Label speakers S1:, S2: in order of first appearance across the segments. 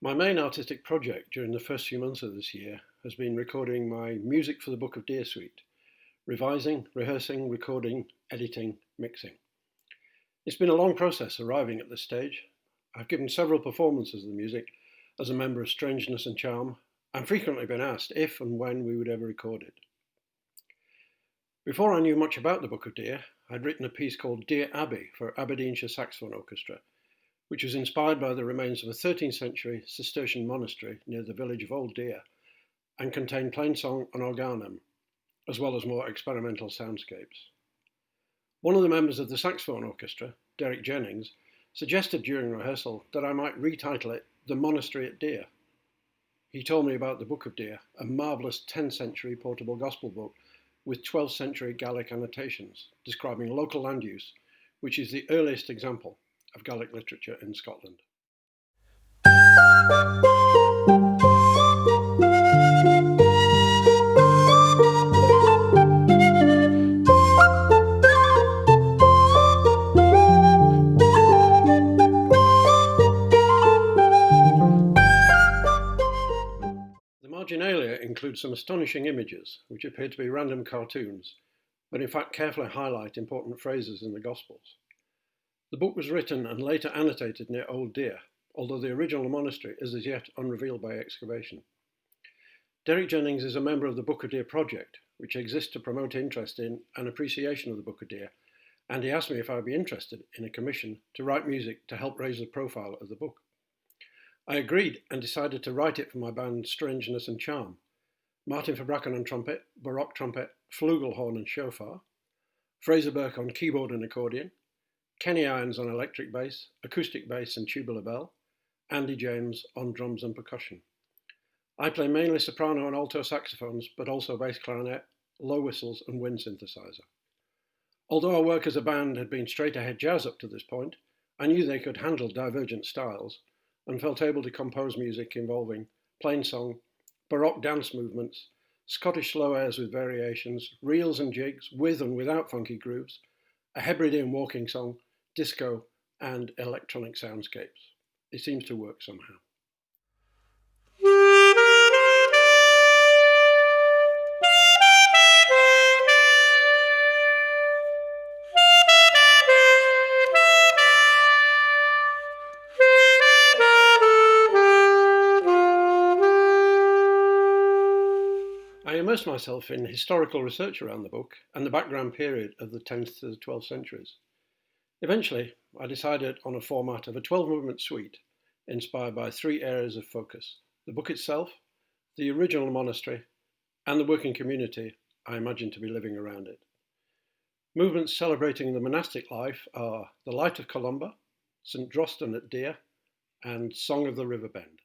S1: My main artistic project during the first few months of this year has been recording my music for the Book of Deer suite, revising, rehearsing, recording, editing, mixing. It's been a long process arriving at this stage. I've given several performances of the music as a member of Strangeness and Charm, and frequently been asked if and when we would ever record it. Before I knew much about the Book of Deer, I'd written a piece called Deer Abbey for Aberdeenshire Saxophone Orchestra, which was inspired by the remains of a 13th century Cistercian monastery near the village of Old Deer, and contained plainsong and organum, as well as more experimental soundscapes. One of the members of the saxophone orchestra, Derek Jennings, suggested during rehearsal that I might retitle it The Monastery at Deer. He told me about the Book of Deer, a marvellous 10th century portable gospel book with 12th century Gaelic annotations describing local land use, which is the earliest example of Gaelic literature in Scotland. The marginalia includes some astonishing images, which appear to be random cartoons, but in fact carefully highlight important phrases in the Gospels. The book was written and later annotated near Old Deer, although the original monastery is as yet unrevealed by excavation. Derek Jennings is a member of the Book of Deer project, which exists to promote interest in and appreciation of the Book of Deer, and he asked me if I would be interested in a commission to write music to help raise the profile of the book. I agreed and decided to write it for my band Strangeness and Charm, Maarten Verbraeken on trumpet, baroque trumpet, flugelhorn and shofar, Fraser Burke on keyboard and accordion, Kenny Irons on electric bass, acoustic bass and tubular bell, Andy James on drums and percussion. I play mainly soprano and alto saxophones, but also bass clarinet, low whistles and wind synthesizer. Although our work as a band had been straight-ahead jazz up to this point, I knew they could handle divergent styles, and felt able to compose music involving plainsong, baroque dance movements, Scottish slow airs with variations, reels and jigs with and without funky grooves, a Hebridean walking song, disco, and electronic soundscapes. It seems to work somehow. I immersed myself in historical research around the book and the background period of the 10th to the 12th centuries. Eventually, I decided on a format of a 12-movement suite inspired by three areas of focus: the book itself, the original monastery, and the working community I imagined to be living around it. Movements celebrating the monastic life are The Light of Columba, St Drosten at Deer, and Song of the River Bend.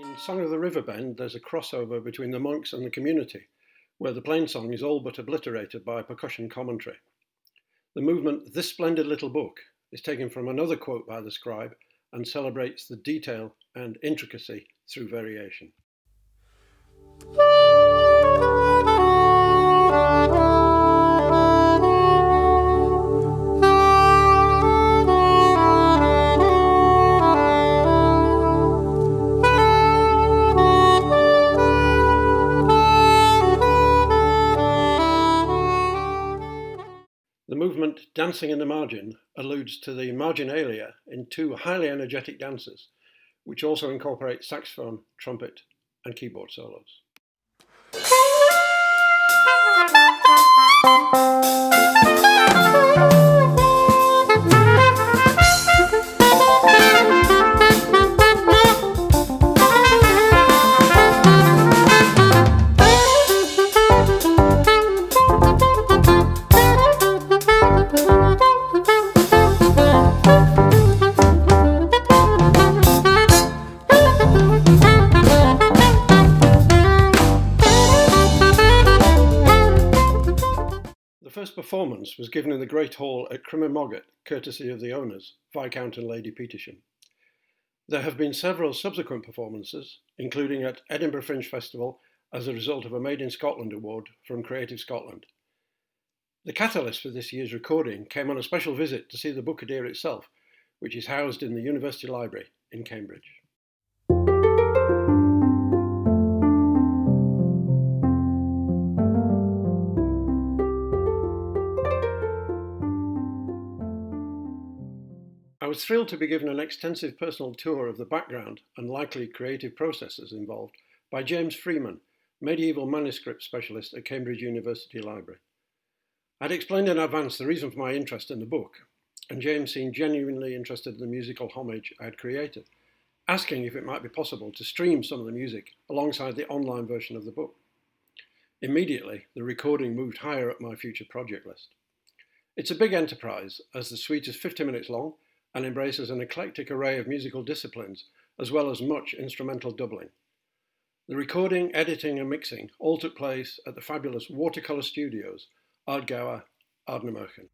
S1: In Song of the River Bend, there's a crossover between the monks and the community, where the plainsong is all but obliterated by percussion commentary. The movement, "This Splendid Little Book," is taken from another quote by the scribe and celebrates the detail and intricacy through variation. The movement "Dancing in the Margin" alludes to the marginalia in two highly energetic dances, which also incorporate saxophone, trumpet, and keyboard solos. first performance was given in the Great Hall at Crimmermogget, courtesy of the owners, Viscount and Lady Petersham. There have been several subsequent performances, including at Edinburgh Fringe Festival as a result of a Made in Scotland award from Creative Scotland. The catalyst for this year's recording came on a special visit to see the Book of Deer itself, which is housed in the University Library in Cambridge. I was thrilled to be given an extensive personal tour of the background and likely creative processes involved by James Freeman, medieval manuscript specialist at Cambridge University Library. I'd explained in advance the reason for my interest in the book, and James seemed genuinely interested in the musical homage I had created, asking if it might be possible to stream some of the music alongside the online version of the book. Immediately, the recording moved higher up my future project list. It's a big enterprise, as the suite is 50 minutes long and embraces an eclectic array of musical disciplines, as well as much instrumental doubling. The recording, editing and mixing all took place at the fabulous Watercolour Studios, Ardgour, Ardnamurchan.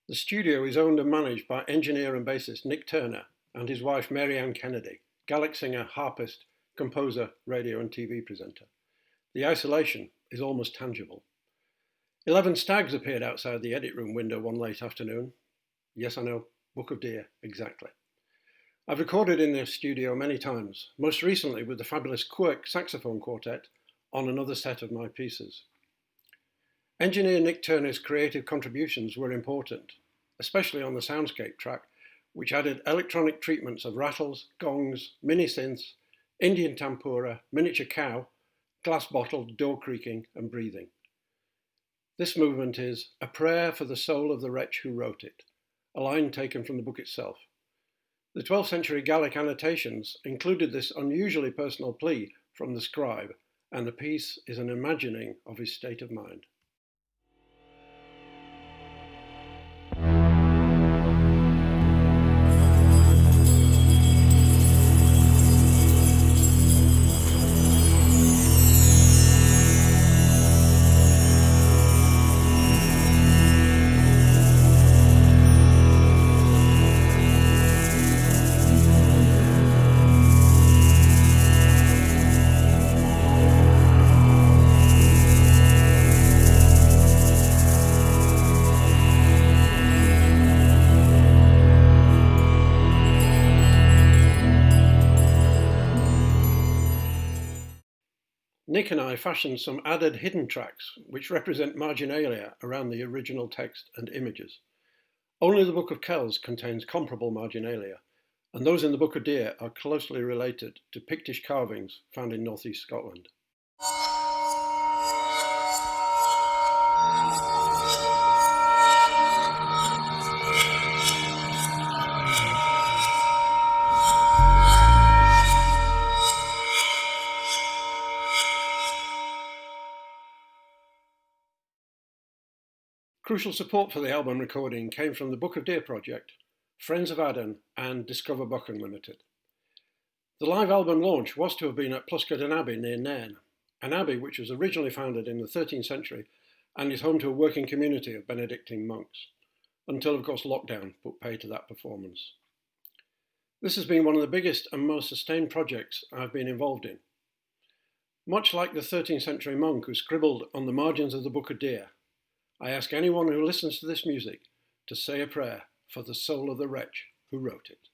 S1: The studio is owned and managed by engineer and bassist Nick Turner and his wife Mary Ann Kennedy, Gaelic singer, harpist, composer, radio and TV presenter. The isolation is almost tangible. 11 stags appeared outside the edit room window one late afternoon. Yes, I know, Book of Deer, exactly. I've recorded in this studio many times, most recently with the fabulous Quirk saxophone quartet on another set of my pieces. Engineer Nick Turner's creative contributions were important, especially on the soundscape track, which added electronic treatments of rattles, gongs, mini-synths, Indian tempura, miniature cow, glass bottle, door creaking and breathing. This movement is a prayer for the soul of the wretch who wrote it, a line taken from the book itself. The 12th century Gaelic annotations included this unusually personal plea from the scribe, and the piece is an imagining of his state of mind. Nick and I fashioned some added hidden tracks which represent marginalia around the original text and images. Only the Book of Kells contains comparable marginalia, and those in the Book of Deer are closely related to Pictish carvings found in northeast Scotland. Crucial support for the album recording came from the Book of Deer project, Friends of Arden and Discover Buchan Limited. The live album launch was to have been at Pluscaden Abbey near Nairn, an abbey which was originally founded in the 13th century and is home to a working community of Benedictine monks, until of course lockdown put pay to that performance. This has been one of the biggest and most sustained projects I've been involved in. Much like the 13th century monk who scribbled on the margins of the Book of Deer, I ask anyone who listens to this music to say a prayer for the soul of the wretch who wrote it.